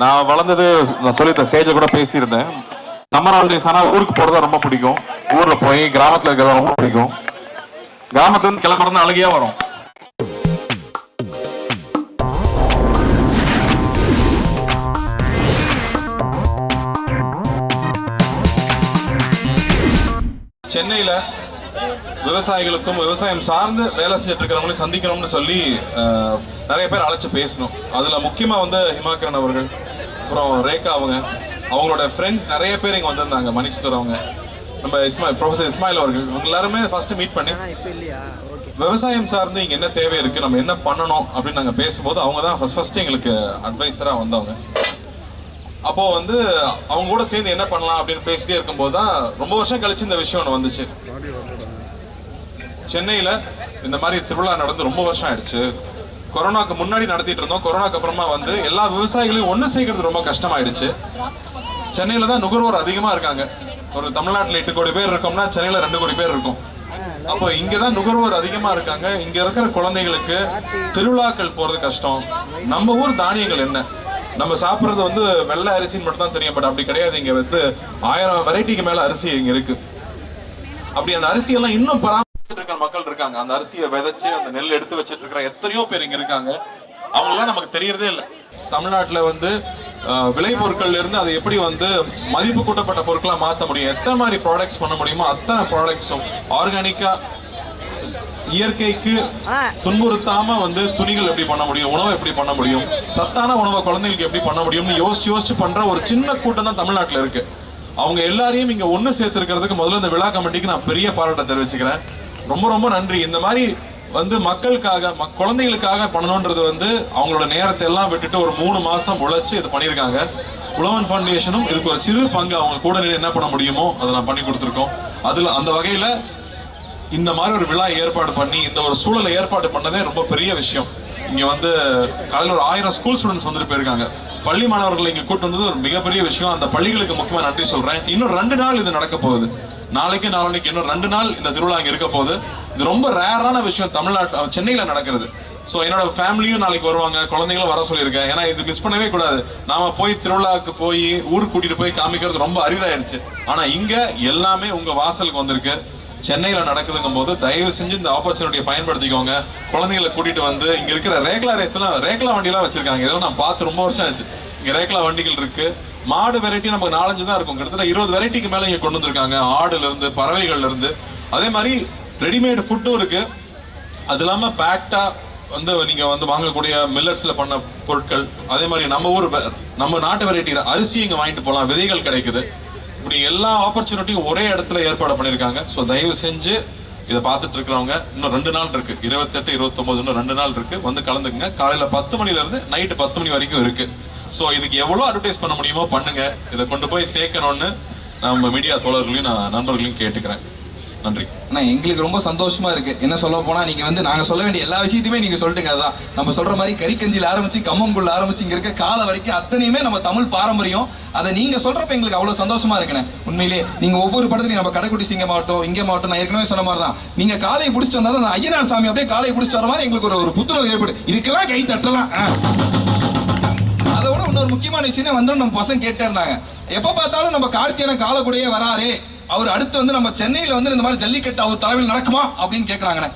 நான் வளர்ந்தது நான் சொல்லியிருந்தேன், ஸ்டேஜில் கூட பேசியிருந்தேன். சம்மர் ஹாலிடேஸ் ஆனால் ஊருக்கு போகிறதா ரொம்ப பிடிக்கும். ஊரில் போய் கிராமத்தில் இருக்கிறதா ரொம்ப பிடிக்கும். கிராமத்துலேருந்து கிளம்புறது அழகியாக வரும். சென்னையில் விவசாயிகளுக்கும் விவசாயம் சார்ந்து வேலை செஞ்சுட்டு இருக்கிறவங்களையும் சந்திக்கணும்னு சொல்லி நிறைய பேர் அழைச்சி பேசணும். அதில் முக்கியமாக வந்து ஹிமாக்கரன் அவர்கள், அப்புறம் ரேகா அவங்களோட ஃப்ரெண்ட்ஸ் நிறைய பேர் இங்கே வந்திருந்தாங்க. மணிசுந்தர் அவங்க, நம்ம ப்ரொஃபசர் இஸ்மாயில் அவர்கள், இவங்க எல்லாருமே ஃபர்ஸ்ட் மீட் பண்ணி விவசாயம் சார்ந்து இங்கே என்ன தேவை இருக்குது, நம்ம என்ன பண்ணணும் அப்படின்னு நாங்கள் பேசும்போது அவங்க தான் ஃபர்ஸ்ட் எங்களுக்கு அட்வைஸராக வந்தவங்க. அப்போ வந்து அவங்க கூட சேர்ந்து என்ன பண்ணலாம் அப்படின்னு பேசிட்டே இருக்கும்போது தான் ரொம்ப வருஷம் கழிச்சு இந்த விஷயம் ஒன்று வந்துச்சு. சென்னையில் இந்த மாதிரி திருவிழா நடந்து ரொம்ப வருஷம் ஆயிடுச்சு. கொரோனாக்கு முன்னாடி நடத்திட்டு இருந்தோம். கொரோனாக்கு அப்புறமா வந்து எல்லா விவசாயிகளையும் ஒன்று சேர்க்கறது ரொம்ப கஷ்டமாயிடுச்சு. சென்னையில் தான் நுகர்வோர் அதிகமாக இருக்காங்க. ஒரு தமிழ்நாட்டில் 8 கோடி பேர் இருக்கோம்னா சென்னையில் 2 கோடி பேர் இருக்கும். அப்போ இங்கே தான் நுகர்வோர் அதிகமாக இருக்காங்க. இங்கே இருக்கிற குழந்தைகளுக்கு திருவிழாக்கள் போகிறது கஷ்டம். நம்ம ஊர் தானியங்கள் என்ன, நம்ம சாப்பிட்றது வந்து வெள்ளை அரிசின்னு மட்டும் தான் தெரியும். பட் அப்படி கிடையாது. இங்கே வந்து 1000 வெரைட்டிக்கு மேலே அரிசி இங்கே இருக்கு. அப்படி அந்த அரிசியெல்லாம் இன்னும் பராமரிச்சுட்டு இருக்கிற மக்கள் இருக்காங்க. அந்த அரிசியை விதைச்சு அந்த நெல் எடுத்து வச்சுட்டு இருக்கிற எத்தனையோ பேர் இங்கே இருக்காங்க. அவங்களாம் நமக்கு தெரியறதே இல்லை. தமிழ்நாட்டில் வந்து விளைபொருட்கள்ல இருந்து அதை எப்படி வந்து மதிப்பு கூட்டப்பட்ட பொருட்களாக மாற்ற முடியும், எத்தனை மாதிரி ப்ராடக்ட்ஸ் பண்ண முடியுமோ அத்தனை ப்ராடக்ட்ஸும் ஆர்கானிக்கா, இயற்கைக்கு துன்புறுத்தாம வந்து துணிகள் எப்படி பண்ண முடியும், உணவை எப்படி பண்ண முடியும், சத்தான உணவை குழந்தைகளுக்கு எப்படி பண்ண முடியும்னு யோசிச்சு பண்ற ஒரு சின்ன கூட்டம் தான் தமிழ்நாட்டில் இருக்கு. அவங்க எல்லாரையும் இங்க ஒன்று சேர்த்துருக்கிறதுக்கு முதல்ல இந்த விழா கமிட்டிக்கு நான் பெரிய பாராட்ட தெரிவிச்சுக்கிறேன். ரொம்ப ரொம்ப நன்றி. இந்த மாதிரி வந்து மக்களுக்காக குழந்தைகளுக்காக பண்ணணுன்றது வந்து அவங்களோட நேரத்தை எல்லாம் விட்டுட்டு ஒரு 3 மாசம் உழைச்சு இது பண்ணியிருக்காங்க. உழவன் ஃபவுண்டேஷனும் இதுக்கு ஒரு சிறு பங்கு அவங்க கூட என்ன பண்ண முடியுமோ அதை நான் பண்ணி கொடுத்துருக்கோம். அதுல அந்த வகையில இந்த மாதிரி ஒரு விழா ஏற்பாடு பண்ணி இந்த ஒரு சூழலை ஏற்பாடு பண்ணதே ரொம்ப பெரிய விஷயம். இங்க வந்து காலையில் ஒரு 1000 ஸ்கூல் ஸ்டூடெண்ட்ஸ் வந்துட்டு போயிருக்காங்க. பள்ளி மாணவர்களை இங்க கூட்டு வந்தது ஒரு மிகப்பெரிய விஷயம். அந்த பள்ளிகளுக்கு முக்கியமா நன்றி சொல்றேன். இன்னும் 2 நாள் இது நடக்க போகுது. நாளைக்கு நாளைக்கு இன்னும் 2 நாள் இந்த திருவிழா இங்க இருக்க போகுது. இது ரொம்ப ரேரான விஷயம் தமிழ்நாட்டு சென்னையில நடக்கிறது. ஸோ என்னோட ஃபேமிலியும் நாளைக்கு வருவாங்க, குழந்தைங்களும் வர சொல்லியிருக்கேன். ஏன்னா இது மிஸ் பண்ணவே கூடாது. நாம போய் திருவிழாவுக்கு போய் ஊருக்கு கூட்டிட்டு போய் காமிக்கிறது ரொம்ப அரிதாயிடுச்சு. ஆனா இங்க எல்லாமே உங்க வாசலுக்கு வந்திருக்கு. சென்னையில் நடக்குதுங்கும் போது தயவு செஞ்சு இந்த ஆப்பர்ச்சுனிட்டியை பயன்படுத்திக்கோங்க. குழந்தைகளை கூட்டிட்டு வந்து இங்க இருக்கிற ரேக்லா வண்டியெல்லாம் வச்சிருக்காங்க. இதெல்லாம் நான் பார்த்து ரொம்ப வருஷம் ஆச்சு. இங்க ரேக்லா வண்டிகள் இருக்கு. மாடு வெரைட்டி நமக்கு 4-5 தான் இருக்கும். கிட்டத்தட்ட 20 வெரைட்டிக்கு மேல இங்க கொண்டு வந்திருக்காங்க. ஆடுல இருந்து, பறவைகள்ல இருந்து. அதே மாதிரி ரெடிமேட் ஃபுட்டும் இருக்கு. அது இல்லாம பேக்டா வந்து நீங்க வந்து வாங்கக்கூடிய மில்லட்ஸ்ல பண்ண பொருட்கள். அதே மாதிரி நம்ம நாட்டு வெரைட்டி அரிசி இங்க வாங்கிட்டு போகலாம். விதைகள் கிடைக்குது. இப்படி எல்லா ஆப்பர்ச்சுனிட்டியும் ஒரே இடத்துல ஏற்பாடு பண்ணியிருக்காங்க. ஸோ தயவு செஞ்சு இதை பார்த்துட்டு இருக்கிறவங்க இன்னும் 2 நாள் இருக்கு. 28, 29 இன்னும் 2 நாள் இருக்கு. வந்து கலந்துக்குங்க. காலையில 10 மணில இருந்து நைட்டு 10 மணி வரைக்கும் இருக்கு. ஸோ இதுக்கு எவ்வளோ அட்வர்டைஸ் பண்ண முடியுமோ பண்ணுங்க. இதை கொண்டு போய் சேர்க்கணும்னு நம்ம மீடியா தோழர்களையும் நான் நண்பர்களையும் கேட்டுக்கிறேன். நன்றி. ஆனா எங்களுக்கு ரொம்ப சந்தோஷமா இருக்கு. என்ன சொல்ல போனா நீங்க வந்து நாங்க சொல்ல வேண்டிய எல்லா விஷயத்தையுமே நீங்க சொல்லிட்டுங்க. அதான் நம்ம சொல்ற மாதிரி கறிக்கஞ்சியில் ஆரம்பிச்சு கம்மங்குள்ள ஆரம்பிச்சு இங்க இருக்க கால வரைக்கும் அத்தனையுமே நம்ம தமிழ் பாரம்பரியம். அதை நீங்க சொல்றப்ப எங்களுக்கு அவ்வளவு சந்தோஷமா இருக்குண்ணே. உண்மையிலேயே நீங்க ஒவ்வொரு படத்துலையும் நம்ம கடைக்குட்டி சிங்கமாகட்டும் இங்கே மாவட்டம், நான் ஏற்கனவே சொன்ன மாதிரி தான் நீங்க காலையை பிடிச்சிட்டு வந்தா அந்த ஐயனார் சாமி அப்படியே காலையை பிடிச்சிட்டு வர மாதிரி எங்களுக்கு ஒரு புத்துணர்வு ஏற்படு. இதுக்கெல்லாம் கை தட்டலாம். அதை விட இன்னொரு முக்கியமான விஷயம் வந்து நம்ம பசங்க கேட்டே இருந்தாங்க, எப்ப பார்த்தாலும் நம்ம கார்த்தியான காலக்கூடையே வராரே, அவர் அடுத்து வந்து நம்ம சென்னையில வந்து இந்த மாதிரி ஜல்லிக்கட்டு அவர் தலைமையில் நடக்குமா அப்படின்னு கேட்கறாங்கண்ணே.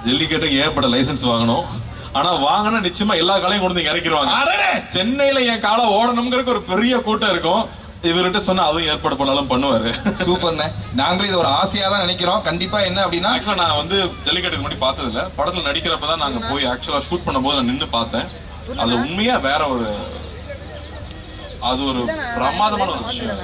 ஜல்லிக்கட்டுக்கு ஏற்பட்ட லைசன்ஸ் வாங்கணும். ஆனா வாங்கினா நிச்சயமா எல்லா காலையும் கொண்டு வந்து இறக்கிடுவாங்க. சென்னையில என் காலை ஓடணுங்கிறதுக்கு ஒரு பெரிய கூட்டம் இருக்கும். இவர்கிட்ட சொன்னா அதுவும் ஏற்பாடு பண்ணாலும் பண்ணுவாரு. சூப்பர்ண்ணே. நாங்களும் இது ஒரு ஆசையா தான் நினைக்கிறோம். கண்டிப்பா என்ன அப்படின்னா ஆக்சுவலா நான் வந்து ஜல்லிக்கட்டுக்கு முன்னாடி பார்த்தது இல்ல. படத்துல நடிக்கிறப்பதான் நாங்க போய் ஆக்சுவலா ஷூட் பண்ணும்போது நான் நின்று பார்த்தேன். அது உண்மையா வேற அது ஒரு பிரமாதமான ஒரு விஷயம்.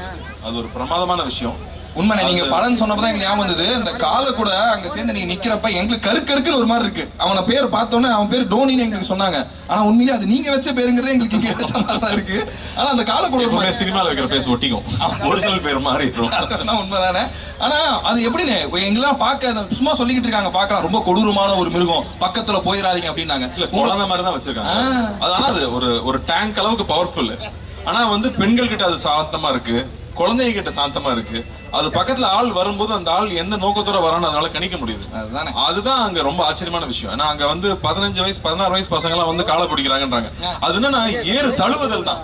அது ஒரு பிரமாதமான விஷயம். உண்மை. நீங்க படம் சொன்னப்பதான் எங்களுக்கு ஞாபகம் வந்தது. இந்த காலை கூட அங்க சேர்ந்து நீங்க நிக்கிறப்ப எங்களுக்கு கருக்குன்னு ஒரு மாதிரி இருக்கு. அவனை பேர் பார்த்தோன்னே அவன் பேர் டோனின்னு எங்களுக்கு சொன்னாங்க. ஆனா உண்மையிலே அது நீங்க வச்ச பேருங்கிறதே எங்களுக்கு இங்க வச்ச மாதிரி தான் இருக்கு. ஆனா அந்த காலை கூட ஒரு மாதிரி சினிமாவில் வைக்கிற பேர் ஒட்டிக்கும். ஒரிஜினல் பேர் மாதிரி இருக்கும். உண்மைதானே. ஆனா அது எப்படின்னு எங்கெல்லாம் பார்க்க சும்மா சொல்லிக்கிட்டு இருக்காங்க, பார்க்கலாம் ரொம்ப கொடூரமான ஒரு மிருகம், பக்கத்துல போயிடாதீங்க அப்படின்னாங்க. குழந்தை மாதிரி தான் வச்சிருக்காங்க. அதாவது ஒரு டேங்க் அளவுக்கு பவர்ஃபுல். ஆனா வந்து பெண்கள் கிட்ட அது சாந்தமா இருக்கு. குழந்தைங்க கிட்ட சாந்தமா இருக்கு. அது பக்கத்துல ஆள் வரும்போது அந்த ஆள் எந்த நோக்கத்தோட வரான்னு அதனால கணிக்க முடியுது. அதுதான் அங்க ரொம்ப ஆச்சரியமான விஷயம். ஏன்னா அங்க வந்து 15 வயசு 16 வயசு பசங்க எல்லாம் வந்து காலை பிடிக்கிறாங்கன்றாங்க. அது என்னன்னா ஏறு தழுவுதல் தான்.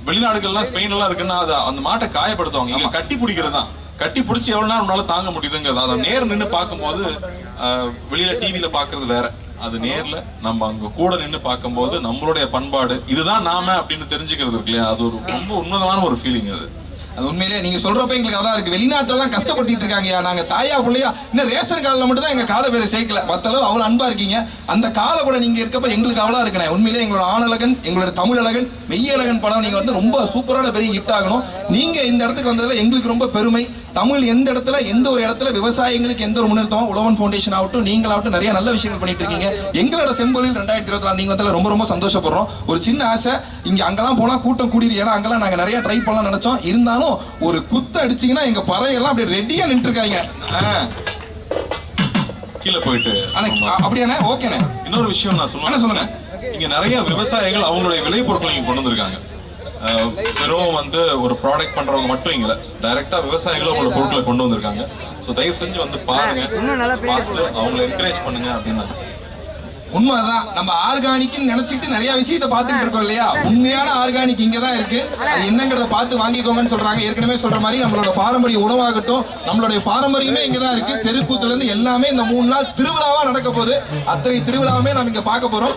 வெளிநாடுகள்லாம் ஸ்பெயின் எல்லாம் இருக்குன்னா அது அந்த மாட்டை காயப்படுத்துவாங்க. இங்க கட்டி பிடிக்கிறது தான். கட்டி பிடிச்சி எவ்வளவு நேரம் உன்னால தாங்க முடியுதுங்கிறது. அதை நேர் நின்று பார்க்கும்போது வெளியில டிவியில பாக்குறது வேற, அது நேர்ல நம்ம அங்க கூட நின்று பார்க்கும்போது நம்மளுடைய பண்பாடு இதுதான் நாம அப்படின்னு தெரிஞ்சுக்கிறது இருக்கு இல்லையா, அது ஒரு ரொம்ப உன்னதமான ஒரு ஃபீலிங். அது உண்மையிலேயே நீங்க சொல்றப்ப எங்களுக்கு அதான் இருக்கு. வெளிநாட்டுலாம் கஷ்டப்பட்டு இருக்காங்கயா, நாங்க தாயா பிள்ளையா இன்னும் ரேஷன் கார்டுல மட்டும் தான் எங்க கால பேரை சேர்க்கல, மத்த அளவு அவ்வளவு அன்பா இருக்கீங்க. அந்த கால கூட நீங்க இருக்கப்ப எங்களுக்கு அவ்வளவு இருக்கனே. உண்மையிலேயே எங்களோட ஆணழகன், எங்களோட தமிழழகன், மெய்யழகன் படம் நீங்க வந்து ரொம்ப சூப்பரான பெரிய ஹிட் ஆகணும். நீங்க இந்த இடத்துக்கு வந்ததுல எங்களுக்கு ரொம்ப பெருமை. தமிழ் எந்த இடத்துல எந்த ஒரு இடத்துல விவசாயிகளுக்கு எந்த ஒரு முன்னேற்றமோ உழவன் ஃபவுண்டேஷன் ஆகட்டும் நீங்களாகட்டும் நிறைய நல்ல விஷயங்கள் பண்ணிட்டு இருக்கீங்க. எங்களோட செம்பொழில் 2024 நீங்க வந்தால ரொம்ப ரொம்ப சந்தோஷப்படுறோம். ஒரு சின்ன ஆசை, இங்க அங்கெல்லாம் போனா கூட்டம் கூடிரு, ஏன்னா அங்கெல்லாம் நாங்க நிறைய ட்ரை பண்ணலாம் நினைச்சோம். இருந்தாலும் ஒரு குத்து அடிச்சீங்கன்னா எங்க பறையெல்லாம் அப்படியே ரெடியா நின்று இருக்காங்க. கீழே போயிட்டு அப்படியானே ஓகேண்ணே. இன்னொரு விஷயம் நான் சொல்லுங்க, இங்க நிறைய விவசாயிகள் அவங்களுடைய விளைபொருட்களை இங்க கொண்டு வந்திருக்காங்க. வெறும் வந்து ஒரு ப்ராடக்ட் பண்றவங்க மட்டும் இங்க டைரக்டா விவசாயிகளும் அவங்களோட பொருட்களை கொண்டு வந்திருக்காங்க. ஸோ தயவு செஞ்சு வந்து பாருங்க, பார்த்து அவங்களை என்கரேஜ் பண்ணுங்க அப்படின்னு. உண்மைதான், நம்ம ஆர்கானிக்னு நினைச்சிட்டு நிறைய விஷயத்தை பார்த்துட்டு இருக்கோம் இல்லையா. உண்மையான ஆர்கானிக் இங்க தான் இருக்கு. அது என்னங்கிறத பார்த்து வாங்கிக்கோங்கன்னு சொல்றாங்க. ஏற்கனவே சொல்ற மாதிரி நம்மளோட பாரம்பரிய உணவாகட்டும், நம்மளுடைய பாரம்பரியமே இங்க தான் இருக்கு. தெருக்கூத்துல இருந்து எல்லாமே இந்த 3 நாள் திருவிழாவா நடக்க போகுது. அத்தனை திருவிழாவுமே நம்ம இங்க பார்க்க போறோம்.